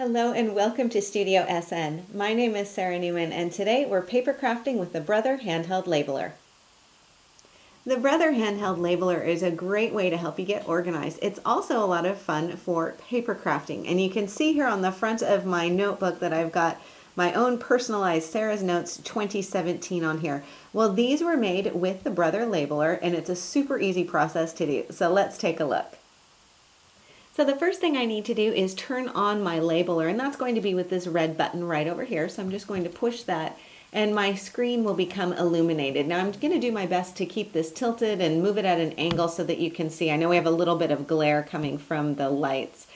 Hello and welcome to Studio SN. My name is Sara Naumann and today we're paper crafting with the Brother Handheld Labeller. The Brother Handheld Labeller is a great way to help you get organized. It's also a lot of fun for paper crafting, and you can see here on the front of my notebook that I've got my own personalized Sarah's Notes 2017 on here. Well, these were made with the Brother Labeller and it's a super easy process to do. So let's take a look. So the first thing I need to do is turn on my labeler, and that's going to be with this red button right over here. So I'm just going to push that and my screen will become illuminated. Now I'm going to do my best to keep this tilted and move it at an angle so that you can see. I know we have a little bit of glare coming from the lights.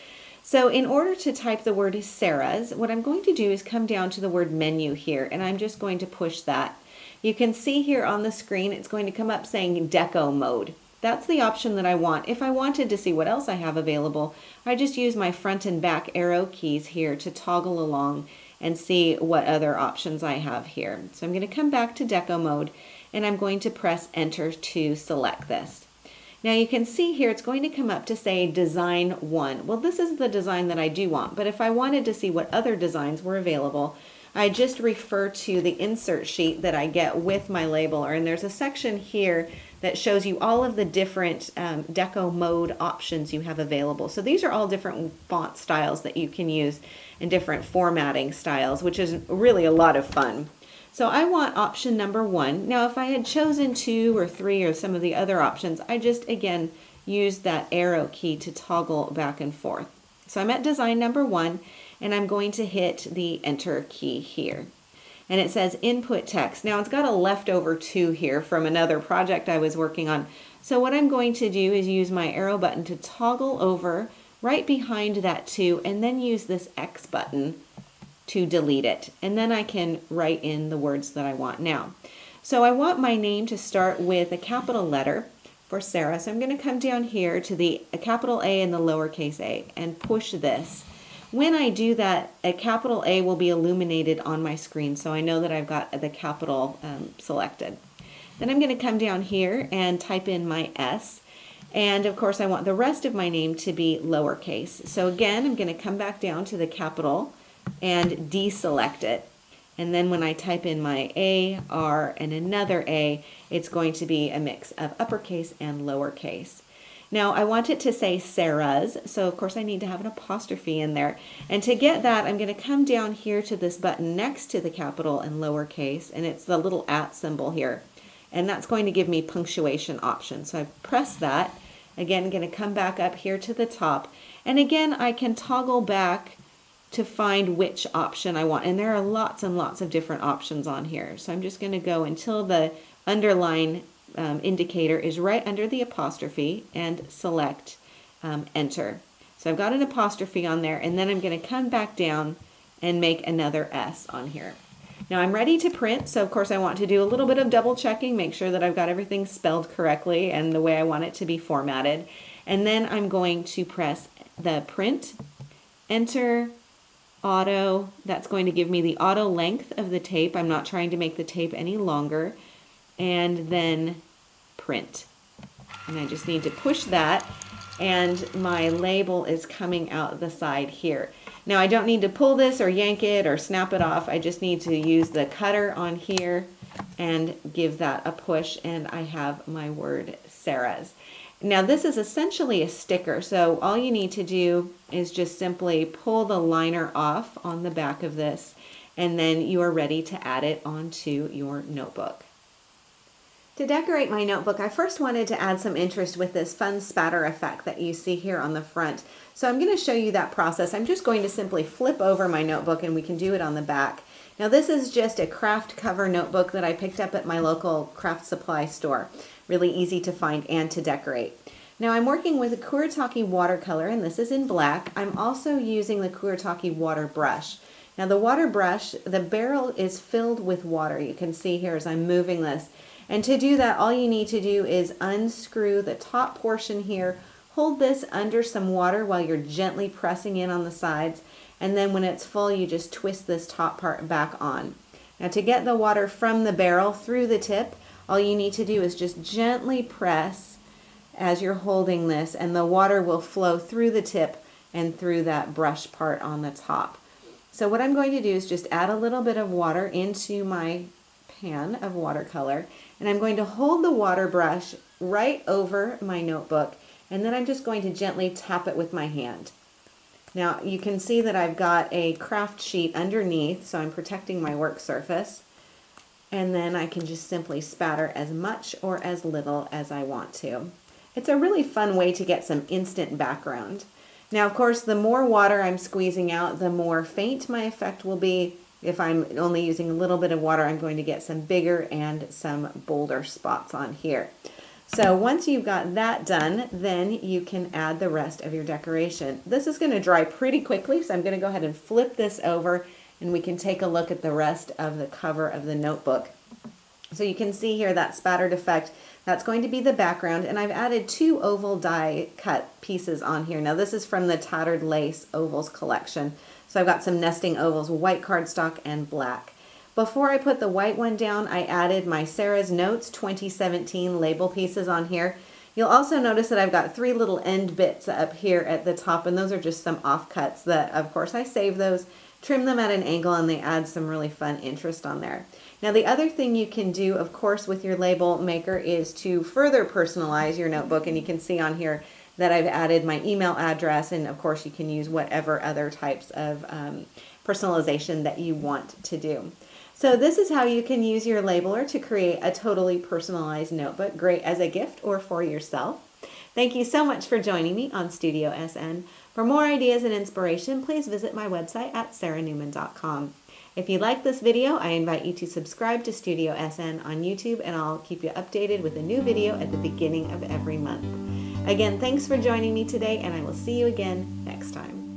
So in order to type the word Sarah's, what I'm going to do is come down to the word menu here, and I'm just going to push that. You can see here on the screen it's going to come up saying deco mode. That's the option that I want. If I wanted to see what else I have available, I just use my front and back arrow keys here to toggle along and see what other options I have here. So I'm going to come back to deco mode and I'm going to press enter to select this. Now you can see here it's going to come up to say design 1. Well, this is the design that I do want, but if I wanted to see what other designs were available, I just refer to the insert sheet that I get with my labeler, and there's a section here that shows you all of the different deco mode options you have available. So these are all different font styles that you can use and different formatting styles, which is really a lot of fun. So I want option number 1. Now if I had chosen 2 or 3 or some of the other options, I just again use that arrow key to toggle back and forth. So I'm at design number 1 and I'm going to hit the enter key here. And it says input text. Now it's got a leftover 2 here from another project I was working on. So what I'm going to do is use my arrow button to toggle over right behind that 2 and then use this X button to delete it. And then I can write in the words that I want now. So I want my name to start with a capital letter for Sarah. So I'm going to come down here to the capital A and the lowercase a and push this. When I do that, a capital A will be illuminated on my screen, so I know that I've got the capital selected. Then I'm going to come down here and type in my S, and of course I want the rest of my name to be lowercase. So again, I'm going to come back down to the capital and deselect it. And then when I type in my A, R, and another A, it's going to be a mix of uppercase and lowercase. Now I want it to say Sarah's, so of course I need to have an apostrophe in there. And to get that, I'm going to come down here to this button next to the capital and lowercase, and it's the little at symbol here. And that's going to give me punctuation options. So I press that. Again, I'm going to come back up here to the top. And again, I can toggle back to find which option I want. And there are lots and lots of different options on here. So I'm just going to go until the underline indicator is right under the apostrophe and select enter. So I've got an apostrophe on there, and then I'm going to come back down and make another S on here. Now I'm ready to print, so of course I want to do a little bit of double checking, make sure that I've got everything spelled correctly and the way I want it to be formatted. And then I'm going to press the print, enter, auto. That's going to give me the auto length of the tape. I'm not trying to make the tape any longer. And then print. And I just need to push that, and my label is coming out the side here. Now I don't need to pull this or yank it or snap it off. I just need to use the cutter on here and give that a push, and I have my word Sarah's. Now this is essentially a sticker, so all you need to do is just simply pull the liner off on the back of this, and then you are ready to add it onto your notebook. To decorate my notebook, I first wanted to add some interest with this fun spatter effect that you see here on the front. So I'm going to show you that process. I'm just going to simply flip over my notebook, and we can do it on the back. Now this is just a craft cover notebook that I picked up at my local craft supply store. Really easy to find and to decorate. Now I'm working with a Kuretake watercolor, and this is in black. I'm also using the Kuretake water brush. Now the water brush, the barrel is filled with water. You can see here as I'm moving this. And to do that, all you need to do is unscrew the top portion here, hold this under some water while you're gently pressing in on the sides, and then when it's full, you just twist this top part back on. Now to get the water from the barrel through the tip, all you need to do is just gently press as you're holding this, and the water will flow through the tip and through that brush part on the top. So what I'm going to do is just add a little bit of water into my pan of watercolor, and I'm going to hold the water brush right over my notebook, and then I'm just going to gently tap it with my hand. Now you can see that I've got a craft sheet underneath, so I'm protecting my work surface, and then I can just simply spatter as much or as little as I want to. It's a really fun way to get some instant background. Now, of course, the more water I'm squeezing out, the more faint my effect will be. If I'm only using a little bit of water, I'm going to get some bigger and some bolder spots on here. So once you've got that done, then you can add the rest of your decoration. This is going to dry pretty quickly, so I'm going to go ahead and flip this over, and we can take a look at the rest of the cover of the notebook. So you can see here that spattered effect. That's going to be the background, and I've added 2 oval die cut pieces on here. Now this is from the Tattered Lace Ovals collection. So I've got some nesting ovals, white cardstock and black. Before I put the white one down, I added my Sarah's Notes 2017 label pieces on here. You'll also notice that I've got 3 little end bits up here at the top, and those are just some offcuts that, of course, I save those, trim them at an angle, and they add some really fun interest on there. Now the other thing you can do, of course, with your label maker is to further personalize your notebook, and you can see on here that I've added my email address, and of course you can use whatever other types of personalization that you want to do. So this is how you can use your labeler to create a totally personalized notebook, great as a gift or for yourself. Thank you so much for joining me on Studio SN. For more ideas and inspiration, please visit my website at saranaumann.com. If you like this video, I invite you to subscribe to Studio SN on YouTube, and I'll keep you updated with a new video at the beginning of every month. Again, thanks for joining me today, and I will see you again next time.